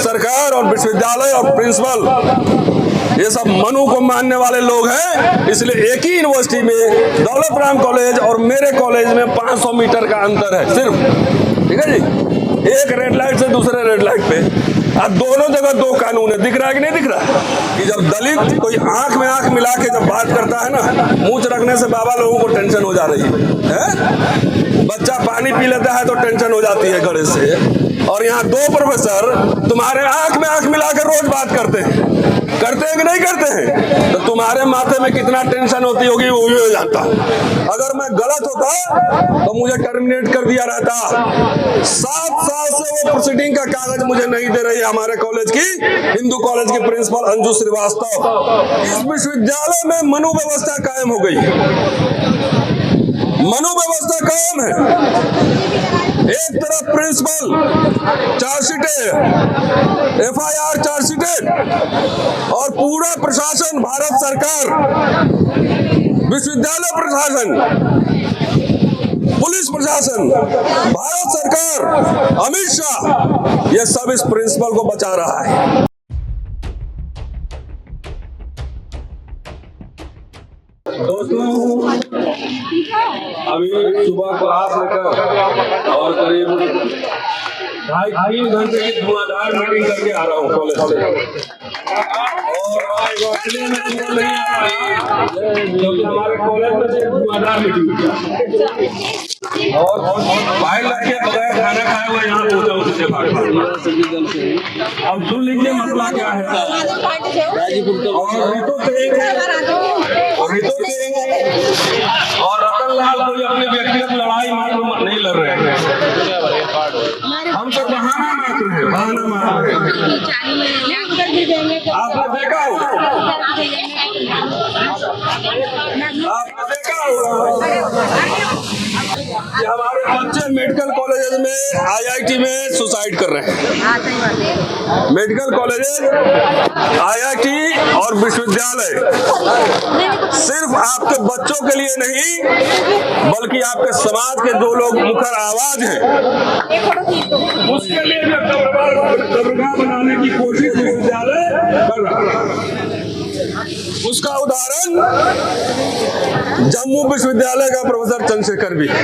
सरकार और विश्वविद्यालय और प्रिंसिपल ये सब मनु को मानने वाले लोग हैं। इसलिए एक ही यूनिवर्सिटी में दौलत राम कॉलेज और मेरे कॉलेज में 500 मीटर का अंतर है सिर्फ, ठीक है जी। एक रेड लाइट से दूसरे रेड लाइट पे, अब दोनों जगह दो कानून है। दिख रहा है कि नहीं दिख रहा कि जब दलित कोई आंख में आंख मिला के जब बात करता है ना, मूंछ रखने से बाबा लोगों को टेंशन हो जा रही है? बच्चा पानी पी लेता है तो टेंशन हो जाती है गड़े से। और यहाँ दो प्रोफेसर तुम्हारे आंख में आंख मिला के रोज बात करते हैं कि नहीं करते हैं? तो तुम्हारे माथे में कितना टेंशन होती होगी वो भी जानता। अगर मैं गलत होता तो मुझे टर्मिनेट कर दिया रहता। 7 साल से वो प्रोसीडिंग का कागज मुझे नहीं दे रही है हमारे कॉलेज की, हिंदू कॉलेज की प्रिंसिपल अंजू श्रीवास्तव। इस विश्वविद्यालय में मनु व्यवस्था कायम हो गई, मनु व्यवस्था कायम है। एक तरफ प्रिंसिपल चार्जशीटेड, FIR चार्जशीटेड, और पूरा प्रशासन, भारत सरकार, विश्वविद्यालय प्रशासन, पुलिस प्रशासन, भारत सरकार, अमित शाह, ये सब इस प्रिंसिपल को बचा रहा है। दोस्तों, अभी सुबह क्लास लेकर और करीब 2.5-3 घंटे की धुआंधार मीटिंग करके आ रहा हूँ कॉलेज से। और इसलिए मैं तुमको नहीं आ पाया क्योंकि हमारे कॉलेज में से धुआंधार मीटिंग और बाहर लग के बगैर खाना खाए हुए यहाँ पहुंचा उससे अब सुन लीजिए मसला क्या है। और रतन लाल कोई अपने व्यक्तिगत लड़ाई नहीं लड़ रहे हैं, हम तो बहाना मार रहे हैं, बहाना मार रहे हैं। आपने देखा होगा, हमारे बच्चे मेडिकल कॉलेजेस में, IIT में सुसाइड कर रहे हैं। मेडिकल कॉलेजेस, IIT और विश्वविद्यालय सिर्फ आपके बच्चों के लिए नहीं बल्कि आपके समाज के जो लोग मुखर आवाज हैं उसके लिए कब्रगाह बनाने की कोशिश विश्वविद्यालय कर रहा है। उसका उदाहरण जम्मू विश्वविद्यालय का प्रोफेसर चंद्रशेखर भी है।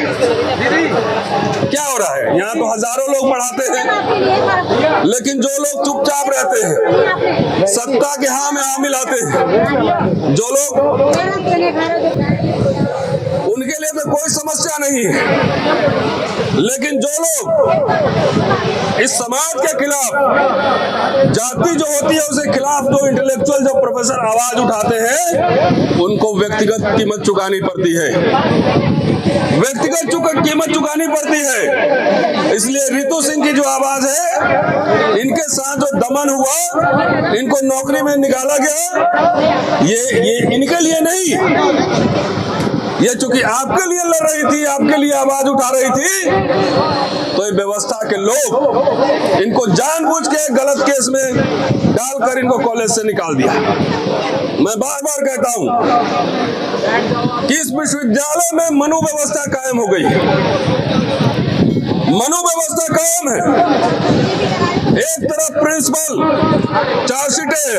क्या हो रहा है? यहाँ तो हजारों लोग पढ़ाते हैं, लेकिन जो लोग चुपचाप रहते हैं, सत्ता के हाँ में हाँ मिलाते हैं, जो लोग, उनके लिए तो कोई समस्या नहीं है। लेकिन जो लोग इस समाज के खिलाफ, जाति जो होती है उसके खिलाफ जो इंटेलेक्चुअल जो प्रोफेसर आवाज उठाते हैं, उनको व्यक्तिगत कीमत चुकानी पड़ती है, व्यक्तिगत कीमत चुकानी पड़ती है। इसलिए रितु सिंह की जो आवाज है, इनके साथ जो दमन हुआ, इनको नौकरी में निकाला गया, ये इनके लिए नहीं, ये चूंकि आपके लिए लड़ रही थी, आपके लिए आवाज उठा रही थी, तो ये व्यवस्था के लोग इनको जानबूझ के गलत केस में डालकर इनको कॉलेज से निकाल दिया। मैं बार बार कहता हूं कि इस विश्वविद्यालय में मनु व्यवस्था कायम हो गई, मनु व्यवस्था कायम है। एक तरफ प्रिंसिपल चार्जशीटेड,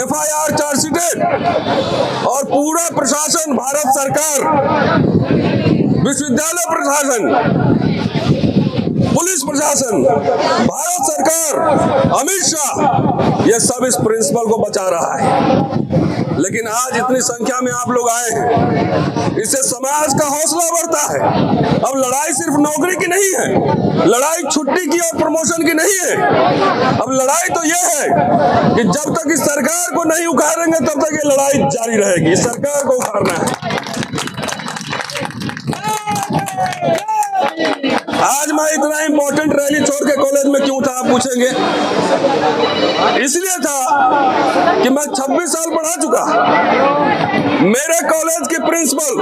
FIR चार्जशीटेड, और पूरा प्रशासन, भारत सरकार, विश्वविद्यालय प्रशासन, पुलिस प्रशासन, भारत सरकार, अमित शाह, ये सब इस प्रिंसिपल को बचा रहा है। लेकिन आज इतनी संख्या में आप लोग आए हैं, इससे समाज का हौसला बढ़ता है। अब लड़ाई सिर्फ नौकरी की नहीं है, लड़ाई छुट्टी की और प्रमोशन की नहीं है। अब लड़ाई तो यह है कि जब तक इस सरकार को नहीं उखाड़ेंगे तब तक ये लड़ाई जारी रहेगी। इस सरकार को उखाड़ना है। आज मैं इतना इंपॉर्टेंट रैली छोड़ के कॉलेज में क्यों था आप पूछेंगे? इसलिए था कि मैं 26 साल पढ़ा चुका। मेरे कॉलेज की प्रिंसिपल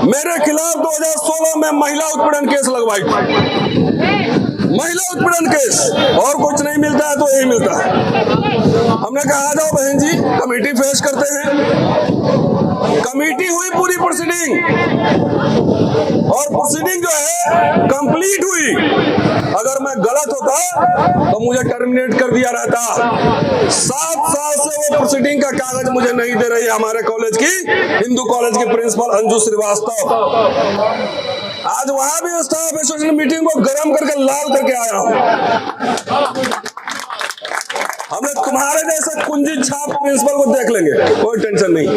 मेरे खिलाफ 2016 में महिला उत्पीड़न केस लगवाई थी। महिला उत्पीड़न केस, और कुछ नहीं मिलता है तो यही मिलता है। हमने कहा आ जाओ बहन जी, कमेटी फेस करते हैं। कमेटी हुई पूरी प्रोसीडिंग, और प्रोसीडिंग जो है कंप्लीट हुई। अगर मैं गलत होता तो मुझे टर्मिनेट कर दिया रहता। 7 साल से वो प्रोसीडिंग का कागज मुझे नहीं दे रही है हमारे कॉलेज की, हिंदू कॉलेज की प्रिंसिपल अंजू श्रीवास्तव। आज वहां भी स्टाफ एसोसिएशन मीटिंग को गर्म करके लाल करके आया हूं। हमने तुम्हारे जैसे कुंजी छाप प्रिंसिपल को देख लेंगे, कोई टेंशन नहीं।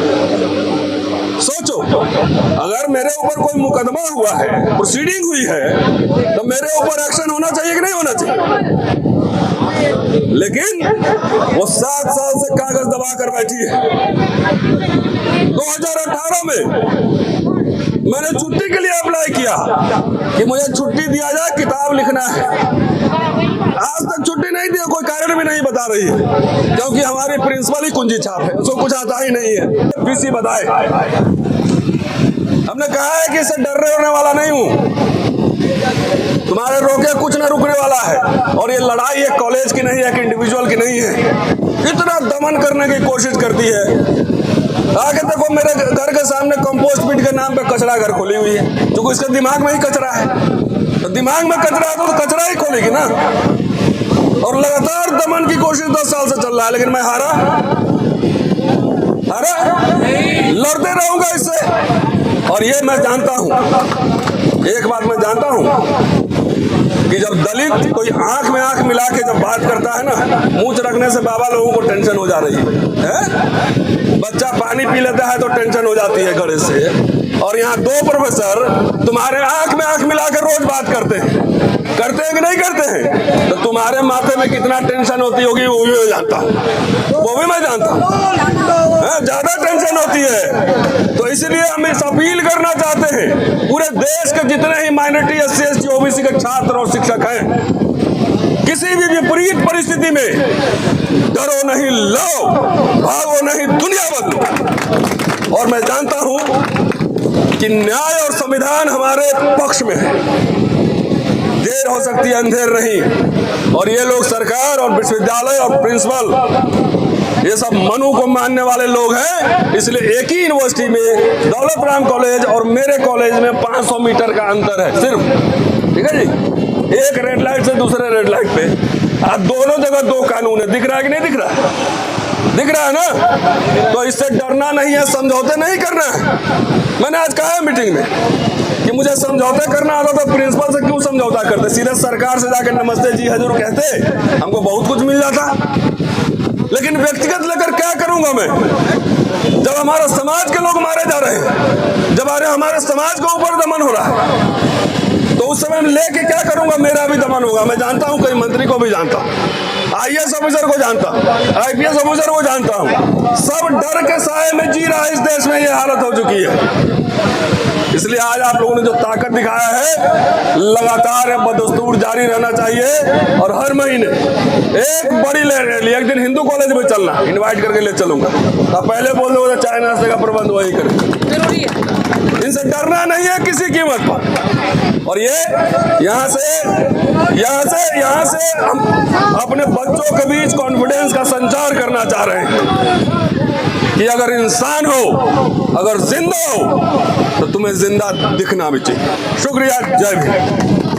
सोचो, अगर मेरे ऊपर कोई मुकदमा हुआ है, प्रोसीडिंग हुई है, तो मेरे ऊपर एक्शन होना चाहिए कि नहीं होना चाहिए? लेकिन वो 7 साल से कागज दबा कर बैठी है। 2018 में मैंने छुट्टी के लिए अप्लाई किया कि मुझे छुट्टी दिया जाए, किताब लिखना है। आज तक छुट्टी नहीं दी, कोई कारण भी नहीं बता रही है, क्योंकि हमारी प्रिंसिपल ही कुंजी छाप है, उसको कुछ आता ही नहीं है। पीसी बताए, हमने कहा है कि इससे डरने होने वाला नहीं हूं, तुम्हारे रोके कुछ न रुकने वाला है। और ये लड़ाई एक कॉलेज की नहीं है, एक इंडिविजुअल की नहीं है। इतना दमन करने की कोशिश करती है। आगे देखो, मेरे घर के सामने कंपोस्ट पिट के नाम पे कचरा घर खोली हुई है, क्योंकि इसके दिमाग में ही कचरा है। तो दिमाग में कचरा है तो कचरा ही खोलेगी ना। और लगातार दमन की कोशिश 10 साल से चल रहा है, लेकिन मैं हारा, लड़ते रहूंगा इससे। और ये मैं जानता हूं, एक बात मैं जानता हूं कि जब दलित कोई आंख में आंख मिला के जब बात करता है ना, मुंह रखने से बाबा लोगों को टेंशन हो जा रही है? बच्चा पानी पी लेता है तो टेंशन हो जाती है गड़े से। और यहाँ 2 प्रोफेसर तुम्हारे आंख में आंख मिला के रोज बात करते हैं कि नहीं करते हैं? तो तुम्हारे माथे में कितना टेंशन होती होगी वो भी मैं जानता हूँ, वो भी मैं जानता हूँ, ज्यादा टेंशन होती है। तो इसलिए हम इस अपील करना चाहते हैं पूरे देश के जितने ही माइनॉरिटी, SC ST OBC के छात्र और शिक्षक हैं, किसी भी विपरीत परिस्थिति में डरो नहीं, लो, भागो नहीं, दुनिया बदलो। और मैं जानता हूं कि न्याय और संविधान हमारे पक्ष में है। देर हो सकती है, अंधेर नहीं। और ये लोग सरकार और विश्वविद्यालय और प्रिंसिपल, ये सब मनु को मानने वाले लोग हैं। इसलिए एक ही यूनिवर्सिटी में दौलत राम कॉलेज और मेरे कॉलेज में 500 मीटर का अंतर है सिर्फ। ठीक है जी, एक रेड लाइट से दूसरे रेड लाइट पे। अब दोनों जगह 2 कानून है, दिख रहा है कि नहीं दिख रहा है? दिख रहा है ना? तो इससे डरना नहीं है, समझौते नहीं करना है। मैंने आज कहा है मीटिंग में कि मुझे समझौते करना आता तो प्रिंसिपल से क्यों समझौता करते, सीधे सरकार से जाकर नमस्ते जी हजूर कहते, हमको बहुत कुछ मिल जाता। लेकिन व्यक्तिगत लेकर क्या करूंगा मैं, जब हमारा समाज के लोग मारे जा रहे हैं, जब हमारे समाज के ऊपर दमन हो रहा है, तो उस समय लेके क्या करूंगा? मेरा भी दमन होगा। मैं जानता हूं, कई मंत्री को भी जानता हूं, IAS ऑफिसर को जानता हूं, IPS ऑफिसर को जानता हूं। सब डर के साए में जी रहा है इस देश में, ये हालत हो चुकी है। इसलिए आज आप लोगों ने जो ताकत दिखाया है, लगातार बदस्तूर जारी रहना चाहिए। और हर महीने एक बड़ी रैली, एक दिन हिंदू कॉलेज में चलना, इनवाइट करके ले चलूंगा। तो पहले बोल दो चाय नाश्ते का प्रबंध वही करें, जरूरी है। इनसे डरना नहीं है किसी कीमत पर। और ये यहाँ से हम अपने बच्चों के बीच कॉन्फिडेंस का संचार करना चाह रहे हैं कि अगर इंसान हो, अगर जिंदा हो, तो तुम्हें जिंदा दिखना भी चाहिए। शुक्रिया, जय भीम।